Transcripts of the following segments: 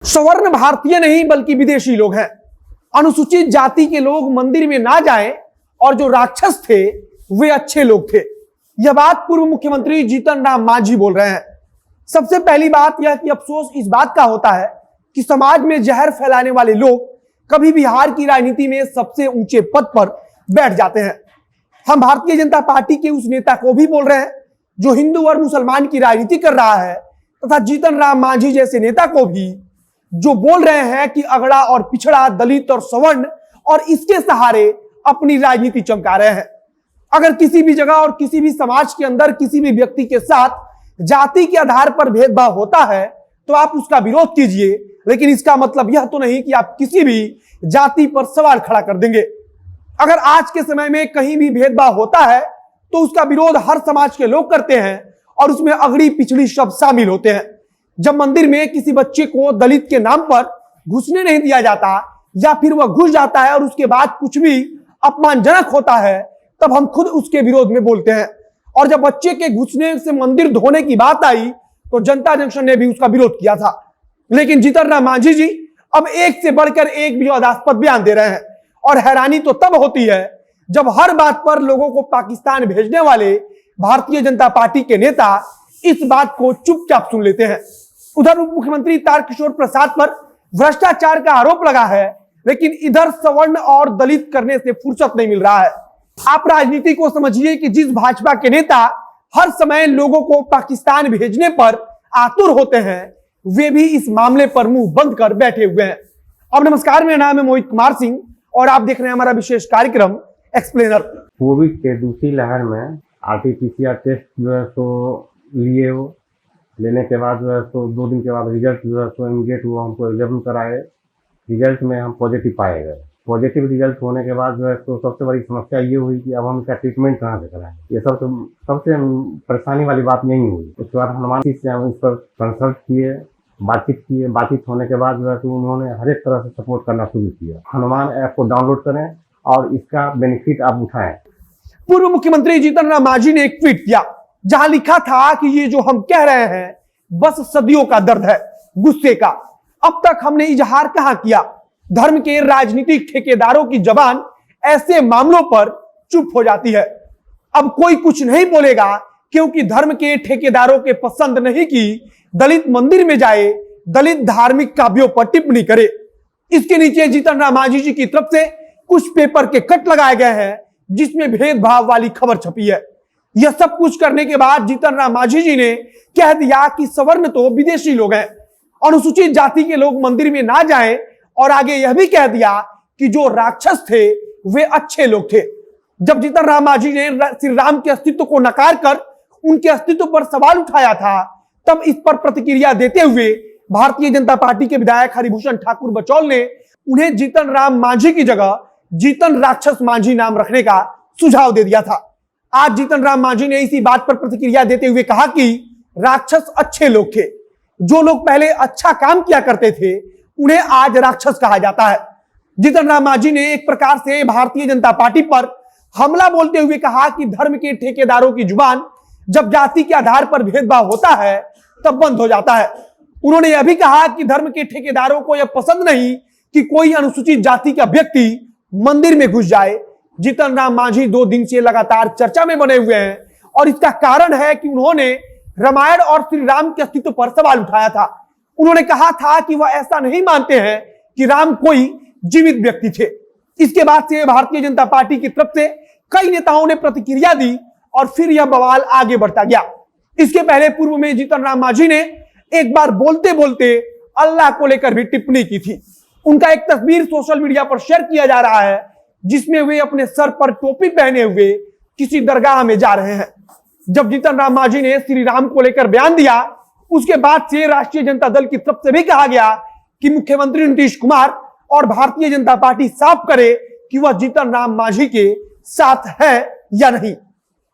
सवर्ण भारतीय नहीं बल्कि विदेशी लोग हैं। अनुसूचित जाति के लोग मंदिर में ना जाएं और जो राक्षस थे वे अच्छे लोग थे। यह बात पूर्व मुख्यमंत्री जीतन राम मांझी बोल रहे हैं। सबसे पहली बात यह कि अफसोस इस बात का होता है कि समाज में जहर फैलाने वाले लोग कभी बिहार की राजनीति में सबसे ऊंचे पद पर बैठ जाते हैं। हम भारतीय जनता पार्टी के उस नेता को भी बोल रहे हैं जो हिंदू और मुसलमान की राजनीति कर रहा है, तथा जीतन राम मांझी जैसे नेता को भी जो बोल रहे हैं कि अगड़ा और पिछड़ा, दलित और सवर्ण और इसके सहारे अपनी राजनीति चमका रहे हैं। अगर किसी भी जगह और किसी भी समाज के अंदर किसी भी व्यक्ति के साथ जाति के आधार पर भेदभाव होता है तो आप उसका विरोध कीजिए, लेकिन इसका मतलब यह तो नहीं कि आप किसी भी जाति पर सवाल खड़ा कर देंगे। अगर आज के समय में कहीं भी भेदभाव होता है तो उसका विरोध हर समाज के लोग करते हैं और उसमें अगड़ी पिछड़ी शब्द शामिल होते हैं। जब मंदिर में किसी बच्चे को दलित के नाम पर घुसने नहीं दिया जाता या फिर वह घुस जाता है और उसके बाद कुछ भी अपमानजनक होता है, तब हम खुद उसके विरोध में बोलते हैं। और जब बच्चे के घुसने से मंदिर धोने की बात आई तो जनता जंक्शन ने भी उसका विरोध किया था। लेकिन जीतन राम मांझी जी अब एक से बढ़कर एक विवादास्पद बयान दे रहे हैं और हैरानी तो तब होती है जब हर बात पर लोगों को पाकिस्तान भेजने वाले भारतीय जनता पार्टी के नेता इस बात को चुपचाप सुन लेते हैं। उधर उप मुख्यमंत्री तारकिशोर प्रसाद पर भ्रष्टाचार का आरोप लगा है, लेकिन इधर सवर्ण और दलित करने से फुर्सत नहीं मिल रहा है। आप राजनीति को समझिए कि जिस भाजपा के नेता हर समय लोगों को पाकिस्तान भेजने पर आतुर होते हैं, वे भी इस मामले पर मुंह बंद कर बैठे हुए हैं। अब नमस्कार, मेरा नाम है मोहित कुमार सिंह और आप देख रहे हैं हमारा विशेष कार्यक्रम एक्सप्लेनर। कोविड के दूसरी लहर में आरटीपीसीआर टेस्ट जो है सो लिए हो, लेने के बाद जो है सो 2 दिन के बाद रिजल्ट जो है सो इमीडिएट वो हमको अवेलेबल कराए। रिजल्ट में हम पॉजिटिव पाए गए। पॉजिटिव रिजल्ट होने के बाद जो है तो सबसे बड़ी समस्या ये हुई कि अब हम इसका ट्रीटमेंट कहाँ से कराएं। ये सबसे परेशानी वाली बात यही हुई। उसके बाद हनुमान जी से हम इस पर कंसल्ट किए, बातचीत होने के बाद जो है तो उन्होंने हर एक तरह से सपोर्ट करना शुरू किया। हनुमान ऐप को डाउनलोड करें और इसका बेनिफिट आप उठाएं। पूर्व मुख्यमंत्री जीतन राम मांझी ने एक ट्वीट किया जहां लिखा था कि ये जो हम कह रहे हैं बस सदियों का दर्द है, गुस्से का। अब तक हमने इजहार कहां किया। धर्म के राजनीतिक ठेकेदारों की जबान ऐसे मामलों पर चुप हो जाती है। अब कोई कुछ नहीं बोलेगा क्योंकि धर्म के ठेकेदारों के पसंद नहीं कि दलित मंदिर में जाए, दलित धार्मिक काव्यों पर टिप्पणी करे। इसके नीचे जीतन राम मांझी जी की तरफ से कुछ पेपर के कट लगाए गए हैं जिसमें भेदभाव वाली खबर छपी है। यह सब कुछ करने के बाद जीतन राम मांझी जी ने कह दिया कि सवर्ण तो विदेशी लोग हैं, अनुसूचित जाति के लोग मंदिर में ना जाएं, और आगे यह भी कह दिया कि जो राक्षस थे वे अच्छे लोग थे। जब जीतन राम मांझी ने श्री राम के अस्तित्व को नकार कर उनके अस्तित्व पर सवाल उठाया था, तब इस पर प्रतिक्रिया देते हुए भारतीय जनता पार्टी के विधायक हरिभूषण ठाकुर बचौल ने उन्हें जीतन राम मांझी की जगह जीतन राक्षस मांझी नाम रखने का सुझाव दे दिया था। आज जीतन राम मांझी ने इसी बात पर प्रतिक्रिया देते हुए कहा कि राक्षस अच्छे लोग थे। जो लोग पहले अच्छा काम किया करते थे उन्हें आज राक्षस कहा जाता है। जीतन राम मांझी ने एक प्रकार से भारतीय जनता पार्टी पर हमला बोलते हुए कहा कि धर्म के ठेकेदारों की जुबान जब जाति के आधार पर भेदभाव होता है तब बंद हो जाता है। उन्होंने यह भी कहा कि धर्म के ठेकेदारों को यह पसंद नहीं कि कोई अनुसूचित जाति का व्यक्ति मंदिर में घुस जाए। जीतन राम मांझी 2 दिन से लगातार चर्चा में बने हुए हैं और इसका कारण है कि उन्होंने रामायण और श्री राम के अस्तित्व पर सवाल उठाया था। उन्होंने कहा था कि वह ऐसा नहीं मानते हैं कि राम कोई जीवित व्यक्ति थे। इसके बाद से भारतीय जनता पार्टी की तरफ से कई नेताओं ने प्रतिक्रिया दी और फिर यह बवाल आगे बढ़ता गया। इसके पहले पूर्व में जीतन राम मांझी ने एक बार बोलते बोलते अल्लाह को लेकर भी टिप्पणी की थी। उनका एक तस्वीर सोशल मीडिया पर शेयर किया जा रहा है जिसमें वे अपने सर पर टोपी पहने हुए किसी दरगाह में जा रहे हैं। जब जीतन राम मांझी ने श्री राम को लेकर बयान दिया, उसके बाद से राष्ट्रीय जनता दल की तरफ से भी कहा गया कि मुख्यमंत्री नीतीश कुमार और भारतीय जनता पार्टी साफ करे कि वह जीतन राम मांझी के साथ है या नहीं।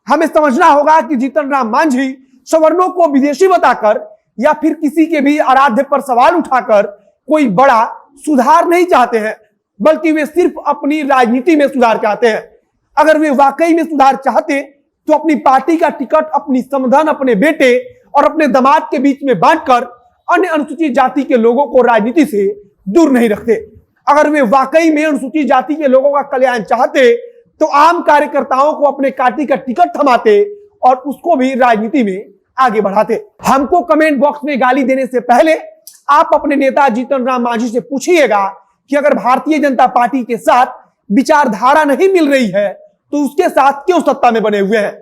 हमें समझना होगा कि जीतन राम मांझी सवर्णों को विदेशी बताकर या फिर किसी के भी आराध्य पर सवाल उठाकर कोई बड़ा सुधार नहीं चाहते हैं, बल्कि वे सिर्फ अपनी राजनीति में सुधार चाहते हैं। अगर वे वाकई में सुधार चाहते तो अपनी पार्टी का टिकट अपनी समधन, अपने बेटे और अपने दामाद के बीच में बांटकर अन्य अनुसूचित जाति के लोगों को राजनीति से दूर नहीं रखते। अगर वे वाकई में अनुसूचित जाति के लोगों का कल्याण चाहते तो आम कार्यकर्ताओं को अपने पार्टी का टिकट थमाते और उसको भी राजनीति में आगे बढ़ाते। हमको कमेंट बॉक्स में गाली देने से पहले आप अपने नेता जीतन राम मांझी से पूछिएगा कि अगर भारतीय जनता पार्टी के साथ विचारधारा नहीं मिल रही है तो उसके साथ क्यों सत्ता में बने हुए हैं?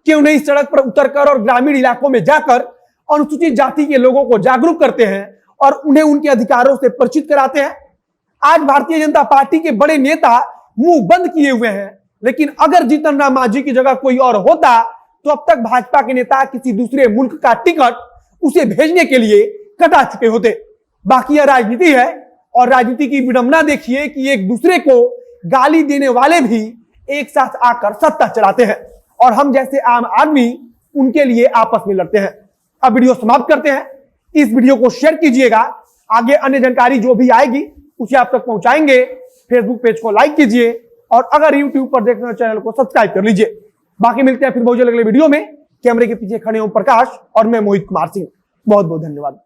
क्यों नहीं सड़क पर उतरकर और ग्रामीण इलाकों में जाकर अनुसूचित जाति के लोगों को जागरूक करते हैं और उन्हें उनके अधिकारों से परिचित कराते हैं? आज भारतीय जनता पार्टी के बड़े नेता मुंह बंद किए हुए हैं, लेकिन अगर जीतन राम मांझी की जगह कोई और होता तो अब तक भाजपा के नेता किसी दूसरे मुल्क का टिकट उसे भेजने के लिए कटा चुके होते। बाकी यह राजनीति है और राजनीति की विडंबना देखिए कि एक दूसरे को गाली देने वाले भी एक साथ आकर सत्ता चलाते हैं और हम जैसे आम आदमी उनके लिए आपस में लड़ते हैं। अब वीडियो समाप्त करते हैं। इस वीडियो को शेयर कीजिएगा, आगे अन्य जानकारी जो भी आएगी उसे आप तक पहुंचाएंगे। फेसबुक पेज को लाइक कीजिए और अगर यूट्यूब पर देखने वाले चैनल को सब्सक्राइब कर लीजिए। बाकी मिलते हैं फिर बहुत जल्द अगले वीडियो में। कैमरे के पीछे खड़े ओम प्रकाश और मैं मोहित कुमार सिंह। बहुत बहुत धन्यवाद।